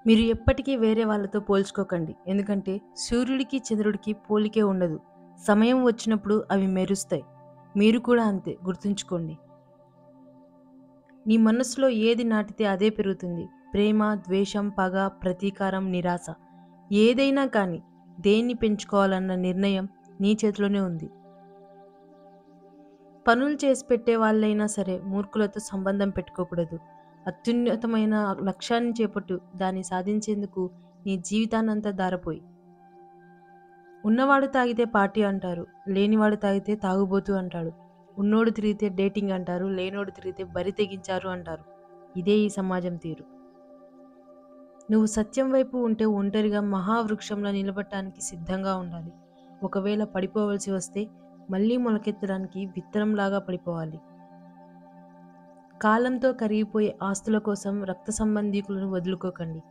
మీరు ఎప్పటికీ వేరే వాళ్ళతో పోల్చుకోకండి. ఎందుకంటే సూర్యుడికి, చంద్రుడికి పోలికే ఉండదు. సమయం వచ్చినప్పుడు అవి మెరుస్తాయి. మీరు కూడా అంతే గుర్తుంచుకోండి. నీ మనసులో ఏది నాటితే అదే పెరుగుతుంది. ప్రేమ, ద్వేషం, పగ, ప్రతీకారం, నిరాశ ఏదైనా కానీ దేన్ని పెంచుకోవాలన్న నిర్ణయం నీ చేతిలోనే ఉంది. పనులు చేసి పెట్టే వాళ్ళైనా సరే మూర్ఖులతో సంబంధం పెట్టుకోకూడదు. అత్యున్నతమైన లక్ష్యాన్ని చేపట్టు. దాన్ని సాధించేందుకు నీ జీవితాన్నంతా ధారపోయి. ఉన్నవాడు తాగితే పార్టీ అంటారు. లేనివాడు తాగితే తాగుబోతు అంటాడు. ఉన్నోడు తిరిగితే డేటింగ్ అంటారు. లేనోడు తిరిగితే బరి తెగించారు అంటారు. ఇదే ఈ సమాజం తీరు. నువ్వు సత్యం వైపు ఉంటే ఒంటరిగా మహావృక్షంలో నిలబడటానికి సిద్ధంగా ఉండాలి. ఒకవేళ పడిపోవలసి వస్తే మళ్ళీ మొలకెత్తడానికి విత్తనంలాగా పడిపోవాలి. కాలంతో కరిగిపోయే ఆస్తుల కోసం రక్త సంబంధీకులను వదులుకోకండి.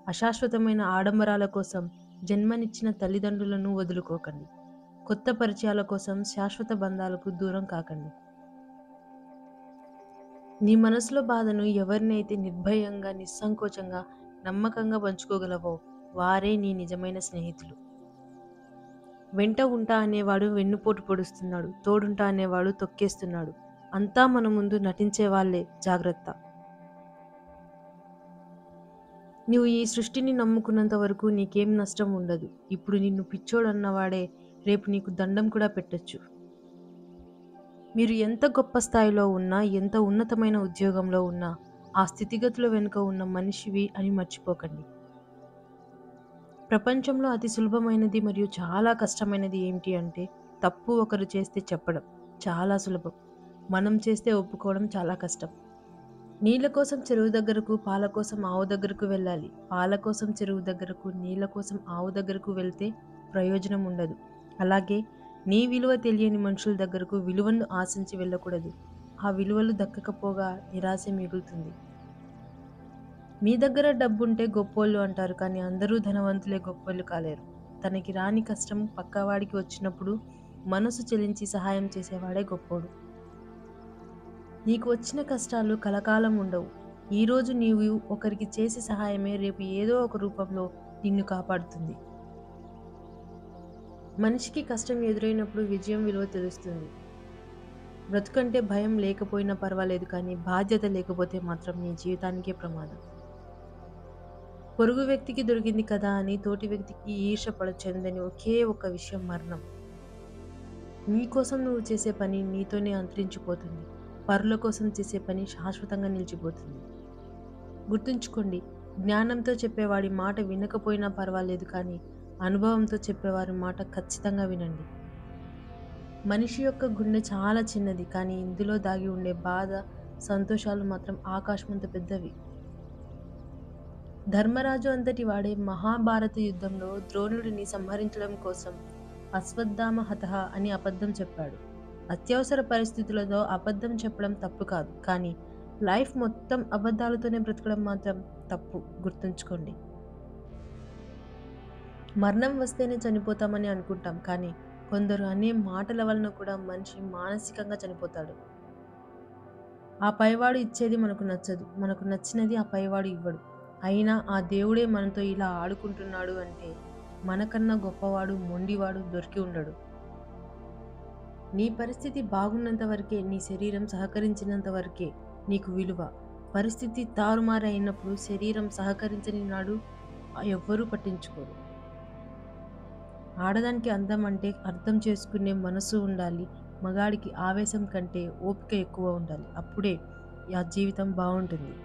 అశాశ్వతమైన ఆడంబరాల కోసం జన్మనిచ్చిన తల్లిదండ్రులను వదులుకోకండి. కొత్త పరిచయాల కోసం శాశ్వత బంధాలకు దూరం కాకండి. నీ మనసులో బాధను ఎవరినైతే నిర్భయంగా, నిస్సంకోచంగా, నమ్మకంగా పంచుకోగలవో వారే నీ నిజమైన స్నేహితులు. వెంట ఉంటా అనేవాడు వెన్నుపోటు పొడుస్తున్నాడు. తోడుంటా అనేవాడు తొక్కేస్తున్నాడు. అంతా మన ముందు నటించే వాళ్ళే, జాగ్రత్త. నువ్వు ఈ సృష్టిని నమ్ముకున్నంత వరకు నీకేం నష్టం ఉండదు. ఇప్పుడు నిన్ను పిచ్చోడన్నవాడే రేపు నీకు దండం కూడా పెట్టొచ్చు. మీరు ఎంత గొప్ప స్థాయిలో ఉన్నా, ఎంత ఉన్నతమైన ఉద్యోగంలో ఉన్నా, ఆ స్థితిగతుల వెనుక ఉన్న మనిషివి అని మర్చిపోకండి. ప్రపంచంలో అతి సులభమైనది మరియు చాలా కష్టమైనది ఏమిటి అంటే, తప్పు ఒకరు చేస్తే చెప్పడం చాలా సులభం. మనం చేస్తే ఒప్పుకోవడం చాలా కష్టం. నీళ్ళ కోసం చెరువు దగ్గరకు, పాల కోసం ఆవు దగ్గరకు వెళ్ళాలి. పాల కోసం చెరువు దగ్గరకు, నీళ్ళ కోసం ఆవు దగ్గరకు వెళ్తే ప్రయోజనం ఉండదు. అలాగే నీ విలువ తెలియని మనుషుల దగ్గరకు విలువను ఆశించి వెళ్ళకూడదు. ఆ విలువలు దక్కకపోగా నిరాశ మిగులుతుంది. మీ దగ్గర డబ్బుంటే గొప్పోళ్ళు అంటారు, కానీ అందరూ ధనవంతులే గొప్పోళ్ళు కాలేరు. తనకి రాని కష్టం పక్కవాడికి వచ్చినప్పుడు మనసు చెలించి సహాయం చేసేవాడే గొప్పోడు. నీకు వచ్చిన కష్టాలు కలకాలం ఉండవు. ఈరోజు నీవు ఒకరికి చేసే సహాయమే రేపు ఏదో ఒక రూపంలో నిన్ను కాపాడుతుంది. మనిషికి కష్టం ఎదురైనప్పుడు విజయం విలువ తెలుస్తుంది. బ్రతుకంటే భయం లేకపోయినా పర్వాలేదు, కానీ బాధ్యత లేకపోతే మాత్రం నీ జీవితానికే ప్రమాదం. పొరుగు వ్యక్తికి దొరికింది కదా అని తోటి వ్యక్తికి ఈర్ష్య చెందని ఒకే ఒక విషయం మరణం. నీకోసం నువ్వు చేసే పని నీతోనే అంతరించిపోతుంది. పరుల కోసం చేసే పని శాశ్వతంగా నిలిచిపోతుంది. గుర్తుంచుకోండి, జ్ఞానంతో చెప్పేవాడి మాట వినకపోయినా పర్వాలేదు, కానీ అనుభవంతో చెప్పేవారి మాట ఖచ్చితంగా వినండి. మనిషి యొక్క గుండె చాలా చిన్నది, కానీ ఇందులో దాగి ఉండే బాధ, సంతోషాలు మాత్రం ఆకాశమంత పెద్దవి. ధర్మరాజు అంతటి వాడే మహాభారత యుద్ధంలో ద్రోణుడిని సంహరించడం కోసం అశ్వత్థామ హతః అని అబద్ధం చెప్పాడు. అత్యవసర పరిస్థితులలో అబద్ధం చెప్పడం తప్పు కాదు, కానీ లైఫ్ మొత్తం అబద్ధాలతోనే బ్రతకడం మాత్రం తప్పు. గుర్తుంచుకోండి. మరణం వస్తేనే చనిపోతామని అనుకుంటాం, కానీ కొందరు అనే మాటల వలన కూడా మనిషి మానసికంగా చనిపోతాడు. ఆ పైవాడు ఇచ్చేది మనకు నచ్చదు, మనకు నచ్చినది ఆ పైవాడు ఇవ్వడు. అయినా ఆ దేవుడే మనతో ఇలా ఆడుకుంటున్నాడు అంటే మనకన్నా గొప్పవాడు, మొండివాడు దొరికి ఉండడు. నీ పరిస్థితి బాగున్నంత వరకే, నీ శరీరం సహకరించినంత వరకే నీకు విలువ. పరిస్థితి తారుమారు అయినప్పుడు శరీరం సహకరించని నాడు ఎవ్వరూ పట్టించుకోరు. ఆడదానికి అందం అంటే అర్థం చేసుకునే మనసు ఉండాలి. మగాడికి ఆవేశం కంటే ఓపిక ఎక్కువ ఉండాలి. అప్పుడే ఆ జీవితం బాగుంటుంది.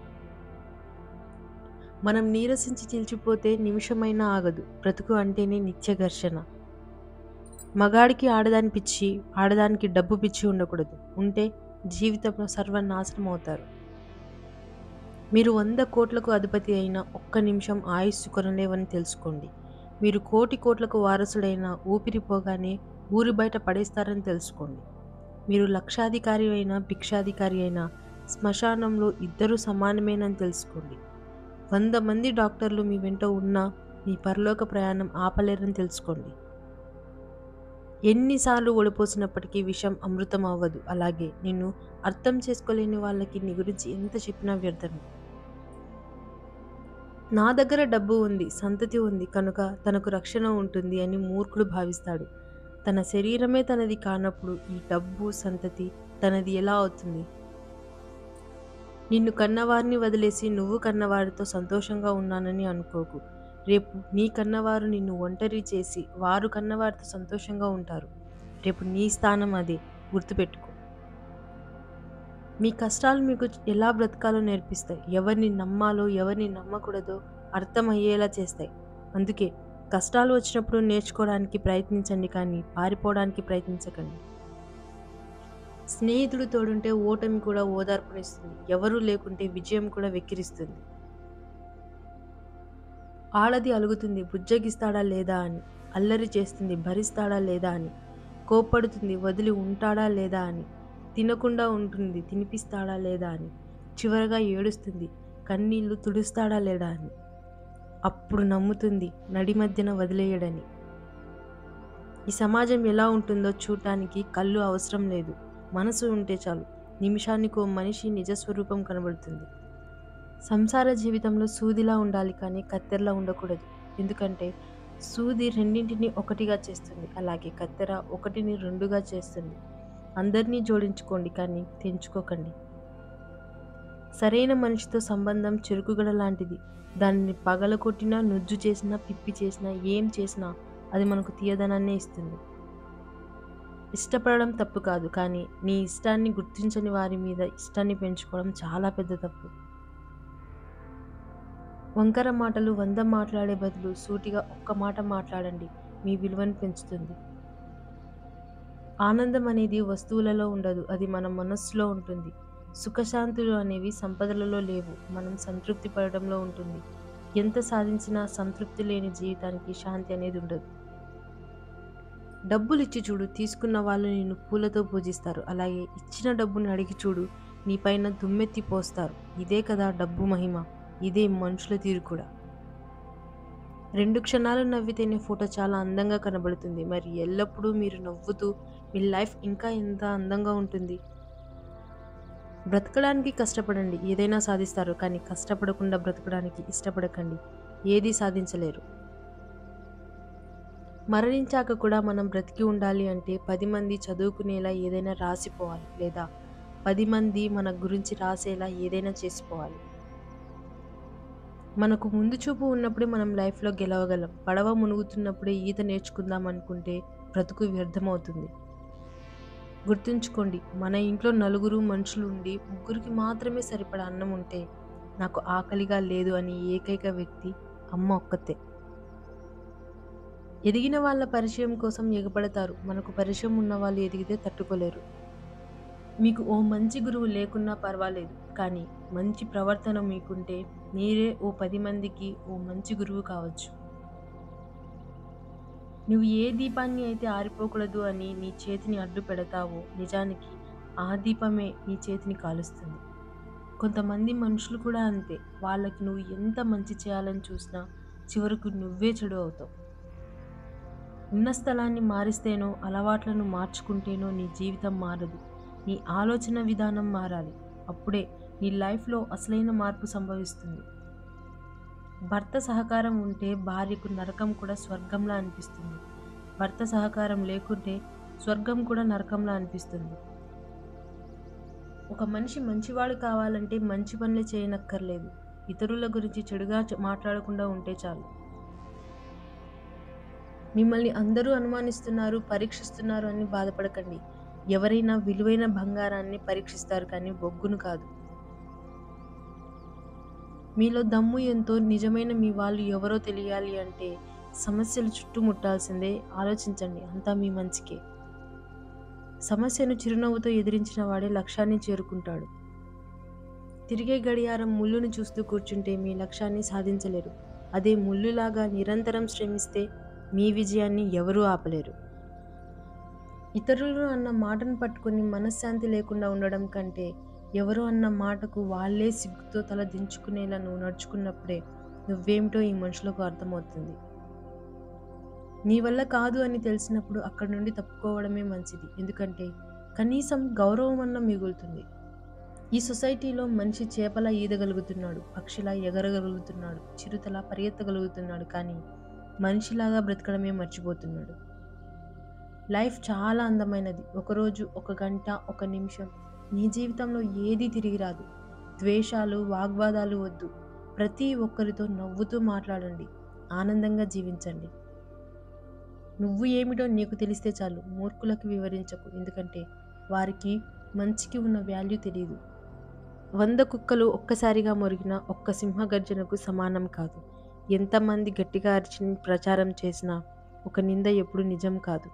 మనం నీరసించి చిల్చిపోతే నిమిషమైనా ఆగదు. బ్రతుకు అంటేనే నిత్య ఘర్షణ. మగాడికి ఆడదాని పిచ్చి, ఆడదానికి డబ్బు పిచ్చి ఉండకూడదు. ఉంటే జీవితంలో సర్వనాశనం అవుతారు. మీరు 100 కోట్లకు అధిపతి అయినా ఒక్క నిమిషం ఆయుస్సు కొనలేవని తెలుసుకోండి. మీరు కోటి కోట్లకు వారసుడైన ఊపిరిపోగానే ఊరి బయట పడేస్తారని తెలుసుకోండి. మీరు లక్షాధికారి అయినా భిక్షాధికారి అయినా శ్మశానంలో ఇద్దరూ సమానమేనని తెలుసుకోండి. 100 మంది డాక్టర్లు మీ వెంట ఉన్నా మీ పరలోక ప్రయాణం ఆపలేరని తెలుసుకోండి. ఎన్నిసార్లు ఓడిపోసినప్పటికీ విషం అమృతం అవ్వదు. అలాగే నిన్ను అర్థం చేసుకోలేని వాళ్ళకి నీ గురించి ఎంత చెప్పినా వ్యర్థమే. నా దగ్గర డబ్బు ఉంది, సంతతి ఉంది కనుక తనకు రక్షణ ఉంటుంది అని మూర్ఖుడు భావిస్తాడు. తన శరీరమే తనది కానప్పుడు ఈ డబ్బు, సంతతి తనది ఎలా అవుతుంది? నిన్ను కన్నవారిని వదిలేసి నువ్వు కన్నవారితో సంతోషంగా ఉన్నానని అనుకోకు. రేపు నీ కన్నవారు నిన్ను ఒంటరి చేసి వారు కన్నవారితో సంతోషంగా ఉంటారు. రేపు నీ స్థానం అదే. గుర్తుపెట్టుకో. మీ కష్టాలు మీకు ఎలా బ్రతకాలో నేర్పిస్తాయి. ఎవరిని నమ్మాలో, ఎవరిని నమ్మకూడదో అర్థమయ్యేలా చేస్తాయి. అందుకే కష్టాలు వచ్చినప్పుడు నేర్చుకోవడానికి ప్రయత్నించండి కానీ పారిపోవడానికి ప్రయత్నించకండి. స్నేహితుడు తోడుంటే ఓటమి కూడా ఓదార్పునిస్తుంది. ఎవరూ లేకుంటే విజయం కూడా వెక్కిరిస్తుంది. ఆడది అలుగుతుంది బుజ్జగిస్తాడా లేదా అని. అల్లరి చేస్తుంది భరిస్తాడా లేదా అని. కోప్పడుతుంది వదిలి ఉంటాడా లేదా అని. తినకుండా ఉంటుంది తినిపిస్తాడా లేదా అని. చివరగా ఏడుస్తుంది కన్నీళ్లు తుడుస్తాడా లేడా అని. అప్పుడు నమ్ముతుంది నడి మధ్యన వదిలేయడని. ఈ సమాజం ఎలా ఉంటుందో చూడటానికి కళ్ళు అవసరం లేదు, మనసు ఉంటే చాలు. నిమిషానికో మనిషి నిజస్వరూపం కనబడుతుంది. సంసార జీవితంలో సూదిలా ఉండాలి కానీ కత్తెరలా ఉండకూడదు. ఎందుకంటే సూది రెండింటిని ఒకటిగా చేస్తుంది, అలాగే కత్తెర ఒకటిని రెండుగా చేస్తుంది. అందరినీ జోడించుకోండి కానీ తెంచుకోకండి. సరైన మనిషితో సంబంధం చెరుకుగడ లాంటిది. దానిని పగలగొట్టినా, నుజ్జు చేసినా, పిప్పి చేసినా, ఏం చేసినా అది మనకు తీయదనాన్నే ఇస్తుంది. ఇష్టపడడం తప్పు కాదు, కానీ నీ ఇష్టాన్ని గుర్తించని వారి మీద ఇష్టాన్ని పెంచుకోవడం చాలా పెద్ద తప్పు. వంకర మాటలు 100 మాట్లాడే బదులు సూటిగా ఒక్క మాట మాట్లాడండి, మీ విలువను పెంచుతుంది. ఆనందం అనేది వస్తువులలో ఉండదు, అది మన మనస్సులో ఉంటుంది. సుఖశాంతులు అనేవి సంపదలలో లేవు, మనం సంతృప్తి పడడంలో ఉంటుంది. ఎంత సాధించినా సంతృప్తి లేని జీవితానికి శాంతి అనేది ఉండదు. డబ్బులు ఇచ్చి చూడు, తీసుకున్న వాళ్ళు నిన్ను పూలతో పూజిస్తారు. అలాగే ఇచ్చిన డబ్బును అడిగి చూడు, నీపైన దుమ్మెత్తి పోస్తారు. ఇదే కదా డబ్బు మహిమ, ఇదే మనుషుల తీరు కూడా. 2 క్షణాలు నవ్వితేనే ఫోటో చాలా అందంగా కనబడుతుంది. మరి ఎల్లప్పుడూ మీరు నవ్వుతూ మీ లైఫ్ ఇంకా ఎంత అందంగా ఉంటుంది. బ్రతకడానికి కష్టపడండి, ఏదైనా సాధిస్తారు. కానీ కష్టపడకుండా బ్రతకడానికి ఇష్టపడకండి, ఏదీ సాధించలేరు. మరణించాక కూడా మనం బ్రతికి ఉండాలి అంటే 10 మంది చదువుకునేలా ఏదైనా రాసిపోవాలి, లేదా 10 మంది మన గురించి రాసేలా ఏదైనా చేసిపోవాలి. మనకు ముందు చూపు ఉన్నప్పుడే మనం లైఫ్లో గెలవగలం. పడవ మునుగుతున్నప్పుడే ఈత నేర్చుకుందాం అనుకుంటే బ్రతుకు వ్యర్థమవుతుంది. గుర్తుంచుకోండి, మన ఇంట్లో 4 మనుషులు ఉండి 3కి మాత్రమే సరిపడా అన్నం ఉంటే నాకు ఆకలిగా లేదు అని ఏకైక వ్యక్తి అమ్మ ఒక్కతే. ఎదిగిన వాళ్ళ పరిచయం కోసం ఎగపడతారు, మనకు పరిచయం ఉన్న వాళ్ళు ఎదిగితే తట్టుకోలేరు. మీకు ఓ మంచి గురువు లేకున్నా పర్వాలేదు, కానీ మంచి ప్రవర్తన మీకుంటే మీరే ఓ 10 మందికి ఓ మంచి గురువు కావచ్చు. నువ్వు ఏ దీపాన్ని అయితే ఆరిపోకూడదు అని నీ చేతిని అడ్డు పెడతావో నిజానికి ఆ దీపమే నీ చేతిని కాలుస్తుంది. కొంతమంది మనుషులు కూడా అంతే, వాళ్ళకి నువ్వు ఎంత మంచి చేయాలని చూసినా చివరకు నువ్వే చెడు అవుతావు. ఉన్న స్థలాన్ని మారిస్తేనో అలవాట్లను మార్చుకుంటేనో నీ జీవితం మారదు. నీ ఆలోచన విధానం మారాలి, అప్పుడే నీ లైఫ్లో అసలైన మార్పు సంభవిస్తుంది. భర్త సహకారం ఉంటే భార్యకు నరకం కూడా స్వర్గంలా అనిపిస్తుంది. భర్త సహకారం లేకుంటే స్వర్గం కూడా నరకంలా అనిపిస్తుంది. ఒక మనిషి మంచివాడు కావాలంటే మంచి పనులే చేయనక్కర్లేదు, ఇతరుల గురించి చెడుగా మాట్లాడకుండా ఉంటే చాలు. మిమ్మల్ని అందరూ అనుమానిస్తున్నారు, పరీక్షిస్తున్నారు అని బాధపడకండి. ఎవరైనా విలువైన బంగారాన్ని పరీక్షిస్తారు కానీ బొగ్గును కాదు. మీలో దమ్ము ఎంతో, నిజమైన మీ వాళ్ళు ఎవరో తెలియాలి అంటే సమస్యలు చుట్టుముట్టాల్సిందే. ఆలోచించండి, అంతా మీ మంచికే. సమస్యను చిరునవ్వుతో ఎదిరించిన వాడే లక్ష్యాన్ని చేరుకుంటాడు. తిరిగే గడియారం ముళ్ళును చూస్తూ కూర్చుంటే మీ లక్ష్యాన్ని సాధించలేరు. అదే ముళ్ళులాగా నిరంతరం శ్రమిస్తే మీ విజయాన్ని ఎవరూ ఆపలేరు. ఇతరులు అన్న మాటను పట్టుకొని మనశ్శాంతి లేకుండా ఉండడం కంటే ఎవరో అన్న మాటకు వాళ్ళే సిగ్గుతో తల దించుకునేలా నువ్వు నడుచుకున్నప్పుడే నువ్వేమిటో ఈ మనుషులకు అర్థమవుతుంది. నీ వల్ల కాదు అని తెలిసినప్పుడు అక్కడి నుండి తప్పుకోవడమే మంచిది. ఎందుకంటే కనీసం గౌరవం అన్న మిగులుతుంది. ఈ సొసైటీలో మనిషి చేపలా ఈదగలుగుతున్నాడు, పక్షిలా ఎగరగలుగుతున్నాడు, చిరుతలా పరిగెత్తగలుగుతున్నాడు. కానీ మనిషిలాగా బ్రతకడమే మర్చిపోతున్నాడు. లైఫ్ చాలా అందమైనది. ఒకరోజు, ఒక గంట, ఒక నిమిషం. నీ జీవితంలో ఏదీ తిరిగి రాదు. ద్వేషాలు, వాగ్వాదాలు వద్దు. ప్రతి ఒక్కరితో నవ్వుతూ మాట్లాడండి. ఆనందంగా జీవించండి. నువ్వు ఏమిటో నీకు తెలిస్తే చాలు. మూర్ఖులకు వివరించకు. ఎందుకంటే వారికి మంచికి ఉన్న వాల్యూ తెలీదు. 100 కుక్కలు ఒక్కసారిగా మొరిగిన ఒక్క సింహగర్జనకు సమానం కాదు. ఎంతమంది గట్టిగా అరిచి ప్రచారం చేసినా ఒక నింద ఎప్పుడు నిజం కాదు.